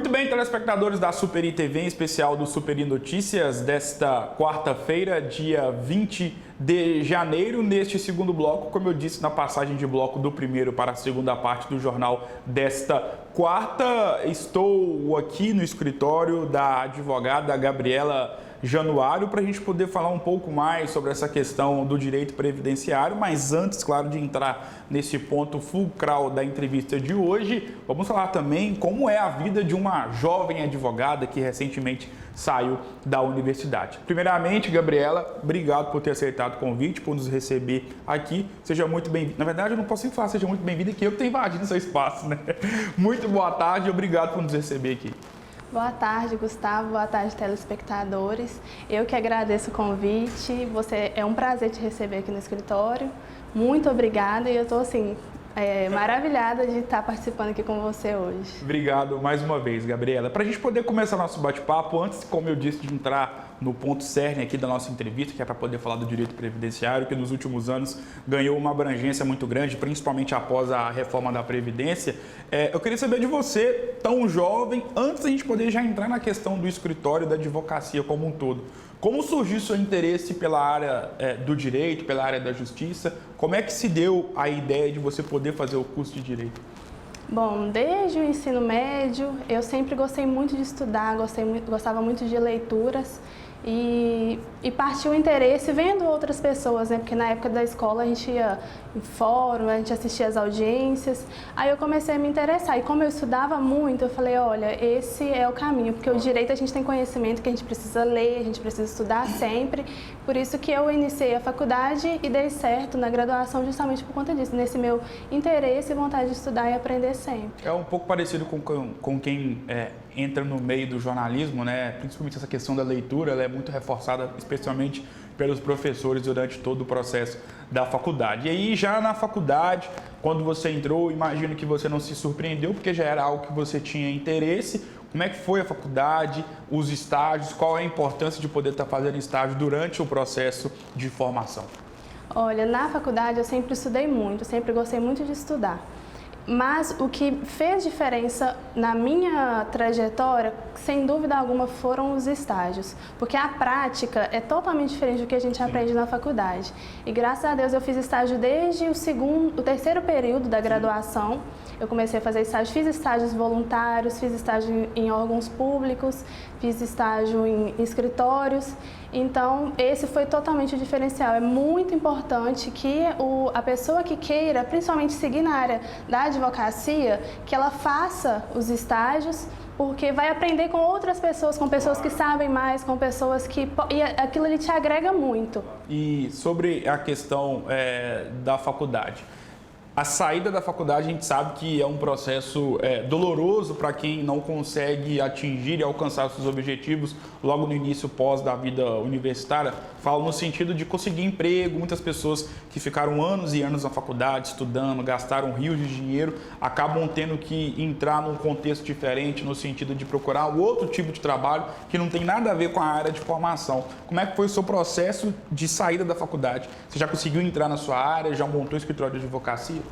Muito bem, telespectadores da Superi TV, em especial do Superi Notícias, desta quarta-feira, dia 20 de janeiro, neste segundo bloco, como eu disse na passagem de bloco do primeiro para a segunda parte do jornal desta quarta, estou aqui no escritório da advogada Gabriela Januário para a gente poder falar um pouco mais sobre essa questão do direito previdenciário, mas antes, claro, de entrar nesse ponto fulcral da entrevista de hoje, vamos falar também como é a vida de uma jovem advogada que recentemente saiu da universidade. Primeiramente, Gabriela, obrigado por ter aceitado o convite, por nos receber aqui. Seja muito bem-vinda. Na verdade, eu não posso nem falar seja muito bem-vinda, que eu que tenho invadido seu espaço, né? Muito boa tarde e obrigado por nos receber aqui. Boa tarde, Gustavo. Boa tarde, telespectadores. Eu que agradeço o convite. É um prazer te receber aqui no escritório. Muito obrigada e eu estou assim maravilhada de estar participando aqui com você hoje. Obrigado mais uma vez, Gabriela. Para a gente poder começar nosso bate-papo, antes, como eu disse, de entrar no ponto cerne aqui da nossa entrevista, que é para poder falar do direito previdenciário, que nos últimos anos ganhou uma abrangência muito grande, principalmente após a reforma da Previdência. Eu queria saber de você, tão jovem, antes da gente poder já entrar na questão do escritório, da advocacia como um todo. Como surgiu seu interesse pela área do direito, pela área da justiça? Como é que se deu a ideia de você poder fazer o curso de direito? Bom, desde o ensino médio, eu sempre gostei muito de estudar, gostava muito de leituras e partiu o interesse vendo outras pessoas, né? Porque na época da escola a gente ia em fórum, a gente assistia às audiências, aí eu comecei a me interessar e como eu estudava muito, eu falei, olha, esse é o caminho, porque o direito a gente tem conhecimento que a gente precisa ler, a gente precisa estudar sempre, por isso que eu iniciei a faculdade e dei certo na graduação justamente por conta disso, nesse meu interesse e vontade de estudar e aprender sempre. É um pouco parecido com quem entra no meio do jornalismo, né? Principalmente essa questão da leitura, ela é muito reforçada, especialmente pelos professores durante todo o processo da faculdade. E aí, já na faculdade, quando você entrou, imagino que você não se surpreendeu, porque já era algo que você tinha interesse. Como é que foi a faculdade, os estágios, qual é a importância de poder estar fazendo estágio durante o processo de formação? Olha, na faculdade eu sempre estudei muito, sempre gostei muito de estudar. Mas o que fez diferença na minha trajetória, sem dúvida alguma, foram os estágios. Porque a prática é totalmente diferente do que a gente aprende na faculdade. E graças a Deus eu fiz estágio desde o terceiro período da graduação. Eu comecei a fazer estágio, fiz estágios voluntários, fiz estágio em órgãos públicos, fiz estágio em escritórios. Então, esse foi totalmente o diferencial. É muito importante que a pessoa que queira, principalmente seguir na área da advocacia, que ela faça os estágios, porque vai aprender com outras pessoas, com pessoas que sabem mais, com pessoas que... E aquilo ali te agrega muito. E sobre a questão da faculdade, a saída da faculdade a gente sabe que é um processo doloroso para quem não consegue atingir e alcançar seus objetivos logo no início pós da vida universitária. Falo no sentido de conseguir emprego. Muitas pessoas que ficaram anos e anos na faculdade estudando, gastaram rios de dinheiro, acabam tendo que entrar num contexto diferente no sentido de procurar um outro tipo de trabalho que não tem nada a ver com a área de formação. Como é que foi o seu processo de saída da faculdade? Você já conseguiu entrar na sua área? Já montou um escritório de advocacia?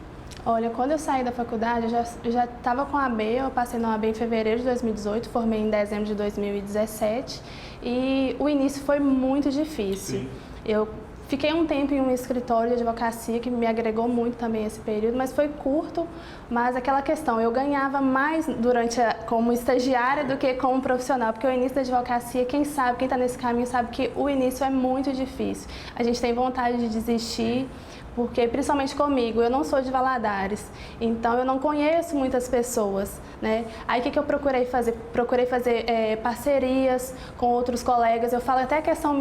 Olha, quando eu saí da faculdade, eu já estava com a AB, eu passei na AB em fevereiro de 2018, formei em dezembro de 2017 e o início foi muito difícil. Sim. Eu fiquei um tempo em um escritório de advocacia que me agregou muito também esse período, mas foi curto, mas aquela questão, eu ganhava mais como estagiária do que como profissional, porque o início da advocacia, quem sabe, quem está nesse caminho sabe que o início é muito difícil. A gente tem vontade de desistir, porque principalmente comigo, eu não sou de Valadares, então eu não conheço muitas pessoas, né? Aí o que eu procurei fazer? Procurei fazer parcerias com outros colegas. Eu falo até a questão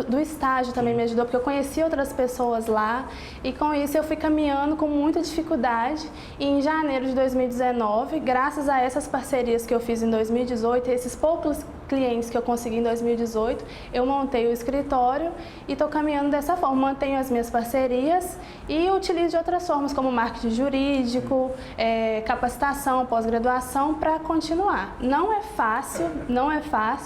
do estágio também me ajudou, porque eu conheci outras pessoas lá e com isso eu fui caminhando com muita dificuldade e em janeiro de 2019, graças a essas parcerias que eu fiz em 2018, esses poucos clientes que eu consegui em 2018, eu montei o escritório e estou caminhando dessa forma, mantenho as minhas parcerias e utilizo de outras formas, como marketing jurídico, capacitação, pós-graduação, para continuar. Não é fácil,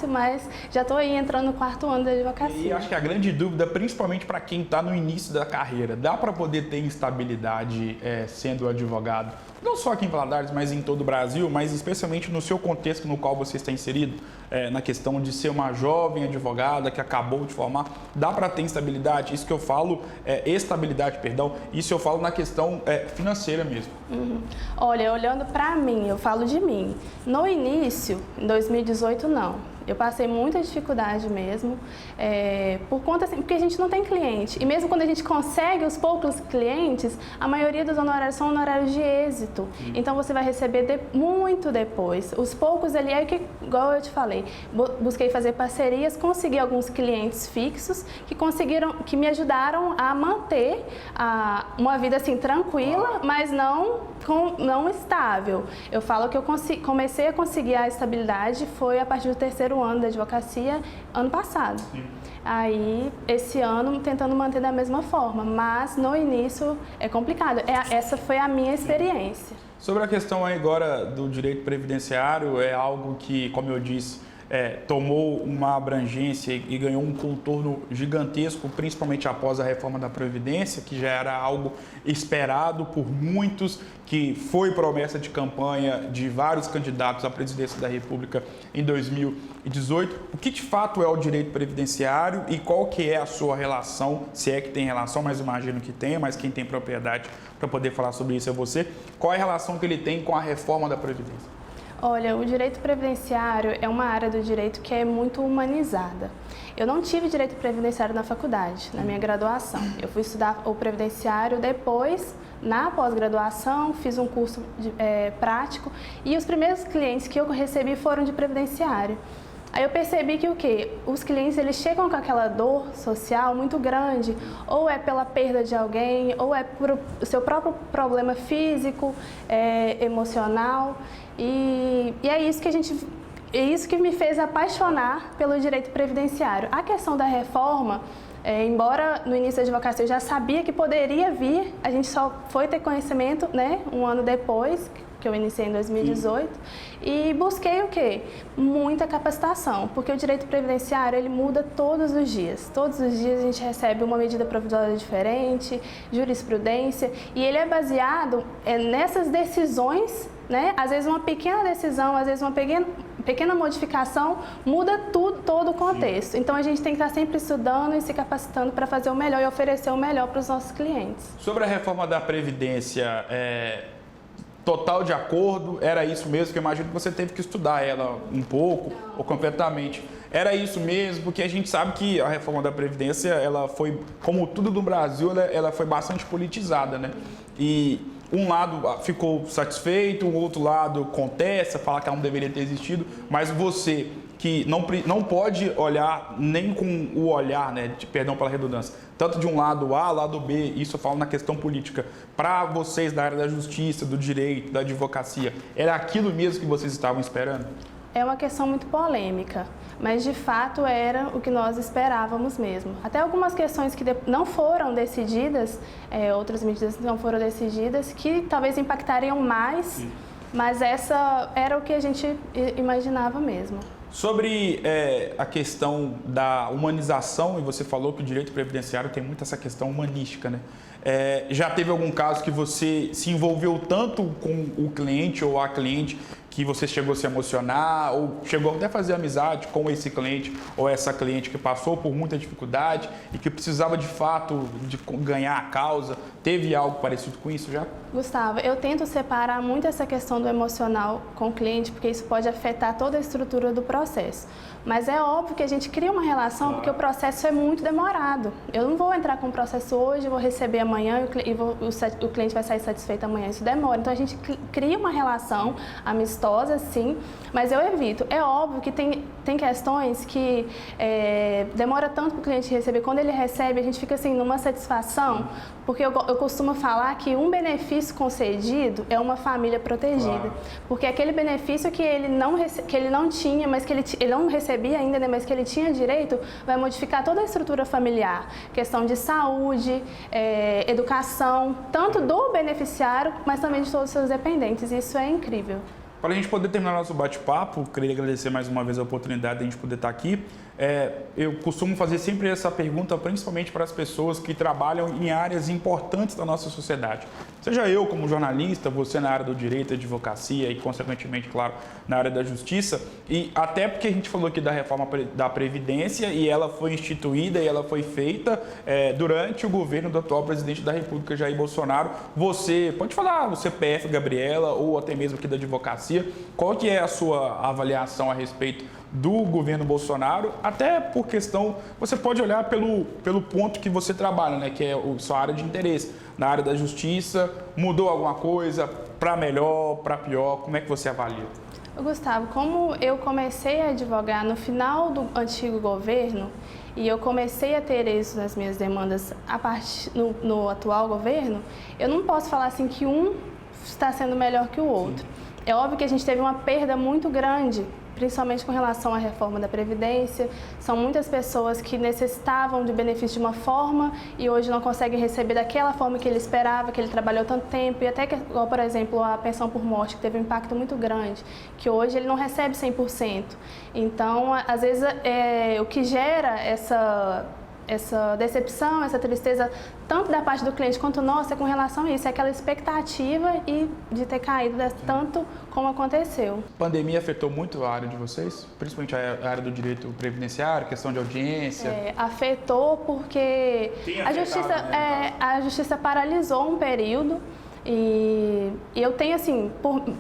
mas já estou aí entrando no 4º ano da advocacia. E acho que a grande dúvida, principalmente para quem está no início da carreira, dá para poder ter instabilidade sendo advogado? não só aqui em Valadares, mas em todo o Brasil, mas especialmente no seu contexto no qual você está inserido, na questão de ser uma jovem advogada que acabou de formar, dá para ter estabilidade? Isso que eu falo, estabilidade, perdão, isso eu falo na questão financeira mesmo. Olha, olhando para mim, eu falo de mim. No início, em 2018, não. Eu passei muita dificuldade mesmo, por conta, assim, porque a gente não tem cliente. E mesmo quando a gente consegue os poucos clientes, a maioria dos honorários são honorários de êxito. Então você vai receber muito depois. Os poucos ali é que, igual eu te falei, busquei fazer parcerias, consegui alguns clientes fixos que me ajudaram a manter uma vida assim tranquila, mas não estável. Eu falo que eu comecei a conseguir a estabilidade foi a partir do terceiro ano da advocacia, ano passado. Sim. Aí, esse ano, tentando manter da mesma forma, mas no início é complicado. Essa foi a minha experiência. Sobre a questão aí agora do direito previdenciário, é algo que, como eu disse, tomou uma abrangência e ganhou um contorno gigantesco, principalmente após a reforma da Previdência, que já era algo esperado por muitos, que foi promessa de campanha de vários candidatos à presidência da República em 2018. O que de fato é o direito previdenciário e qual que é a sua relação, se é que tem relação, mas imagino que tem, mas quem tem propriedade para poder falar sobre isso é você. Qual é a relação que ele tem com a reforma da Previdência? Olha, o direito previdenciário é uma área do direito que é muito humanizada. Eu não tive direito previdenciário na faculdade, na minha graduação. Eu fui estudar o previdenciário depois, na pós-graduação, fiz um curso prático e os primeiros clientes que eu recebi foram de previdenciário. Aí eu percebi que os clientes eles chegam com aquela dor social muito grande, ou é pela perda de alguém, ou é por o seu próprio problema físico, emocional, e é isso que me fez apaixonar pelo direito previdenciário. A questão da reforma, embora no início da advocacia eu já sabia que poderia vir, a gente só foi ter conhecimento, né, um ano depois, que eu iniciei em 2018, e busquei muita capacitação, porque o direito previdenciário ele muda todos os dias. Todos os dias a gente recebe uma medida provisória diferente, jurisprudência, e ele é baseado nessas decisões, né? Às vezes uma pequena decisão, às vezes uma pequena modificação muda todo o contexto. Então a gente tem que estar sempre estudando e se capacitando para fazer o melhor e oferecer o melhor para os nossos clientes. Sobre a reforma da Previdência, total de acordo? Era isso mesmo? Que eu imagino que você teve que estudar ela um pouco ou completamente. Era isso mesmo? Porque a gente sabe que a reforma da Previdência, ela foi, como tudo do Brasil, ela foi bastante politizada, né? E um lado ficou satisfeito, o outro lado contesta, fala que ela não deveria ter existido, mas você que não pode olhar nem com o olhar, né, perdão pela redundância, tanto de um lado A, lado B, isso eu falo na questão política, para vocês da área da justiça, do direito, da advocacia, era aquilo mesmo que vocês estavam esperando? É uma questão muito polêmica, mas de fato era o que nós esperávamos mesmo. Até algumas questões que não foram decididas, outras medidas não foram decididas, que talvez impactariam mais, mas essa era o que a gente imaginava mesmo. Sobre a questão da humanização, e você falou que o direito previdenciário tem muito essa questão humanística, né? Já teve algum caso que você se envolveu tanto com o cliente ou a cliente que você chegou a se emocionar ou chegou até a fazer amizade com esse cliente ou essa cliente que passou por muita dificuldade e que precisava de fato de ganhar a causa? Teve algo parecido com isso já? Gustavo, eu tento separar muito essa questão do emocional com o cliente, porque isso pode afetar toda a estrutura do processo. Mas é óbvio que a gente cria uma relação, porque o processo é muito demorado. Eu não vou entrar com o processo hoje, vou receber amanhã e o cliente vai sair satisfeito amanhã. Isso demora. Então a gente cria uma relação amistosa, sim, mas eu evito. É óbvio que tem questões que demora tanto para o cliente receber. Quando ele recebe, a gente fica assim numa satisfação, porque eu costumo falar que um benefício concedido é uma família protegida. Claro. Porque aquele benefício que ele não tinha, mas que ele não recebia ainda, né, mas que ele tinha direito, vai modificar toda a estrutura familiar. Questão de saúde, educação, tanto do beneficiário, mas também de todos os seus dependentes. Isso é incrível. Para a gente poder terminar nosso bate-papo, queria agradecer mais uma vez a oportunidade de a gente poder estar aqui. Eu costumo fazer sempre essa pergunta, principalmente para as pessoas que trabalham em áreas importantes da nossa sociedade. Seja eu como jornalista, você na área do direito, advocacia e, consequentemente, claro, na área da justiça. E até porque a gente falou aqui da reforma da Previdência e ela foi instituída e ela foi feita durante o governo do atual presidente da República, Jair Bolsonaro. Você pode falar, o CPF, Gabriela, ou até mesmo aqui da advocacia, qual que é a sua avaliação a respeito do governo Bolsonaro, até por questão, você pode olhar pelo ponto que você trabalha, né, que é a sua área de interesse. Na área da justiça, mudou alguma coisa para melhor, para pior? Como é que você avalia? Gustavo, como eu comecei a advogar no final do antigo governo e eu comecei a ter êxito nas minhas demandas no atual governo, eu não posso falar assim que um está sendo melhor que o outro. É óbvio que a gente teve uma perda muito grande, principalmente com relação à reforma da Previdência. São muitas pessoas que necessitavam de benefício de uma forma e hoje não conseguem receber daquela forma que ele esperava, que ele trabalhou tanto tempo. E até que, por exemplo, a pensão por morte, que teve um impacto muito grande, que hoje ele não recebe 100%. Então, às vezes, o que gera essa decepção, essa tristeza, tanto da parte do cliente quanto nossa, é com relação a isso, é aquela expectativa e de ter caído tanto como aconteceu. A pandemia afetou muito a área de vocês? Principalmente a área do direito previdenciário, questão de audiência? Afetou porque a justiça paralisou um período. E eu tenho, assim,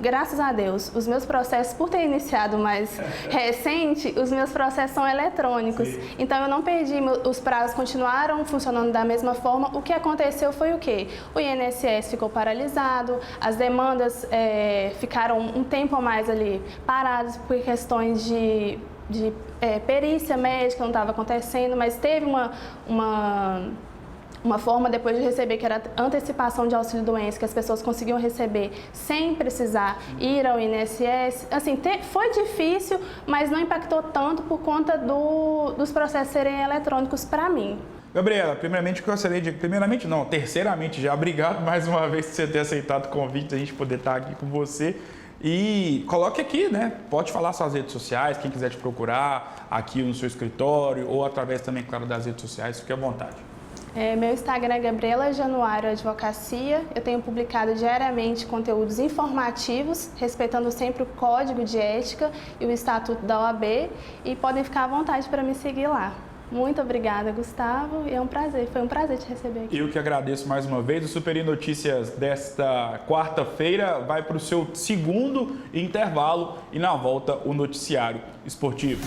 graças a Deus, os meus processos, por ter iniciado mais recente, os meus processos são eletrônicos. Sim. Então, eu não perdi, os prazos continuaram funcionando da mesma forma. O que aconteceu foi o quê? O INSS ficou paralisado, as demandas ficaram um tempo a mais ali paradas por questões de perícia médica, não estava acontecendo, mas teve uma forma, depois de receber, que era antecipação de auxílio-doença, que as pessoas conseguiam receber sem precisar ir ao INSS. Assim, foi difícil, mas não impactou tanto por conta dos processos serem eletrônicos para mim. Gabriela, primeiramente, terceiramente já, obrigado mais uma vez por você ter aceitado o convite, da gente poder estar aqui com você. E coloque aqui, né? Pode falar suas redes sociais, quem quiser te procurar aqui no seu escritório ou através também, claro, das redes sociais, fique à vontade. Meu Instagram é Gabriela Januário Advocacia. Eu tenho publicado diariamente conteúdos informativos, respeitando sempre o Código de Ética e o Estatuto da OAB. E podem ficar à vontade para me seguir lá. Muito obrigada, Gustavo. E foi um prazer te receber aqui. Eu que agradeço mais uma vez. O Superi Notícias desta quarta-feira vai para o seu segundo intervalo e na volta o noticiário esportivo.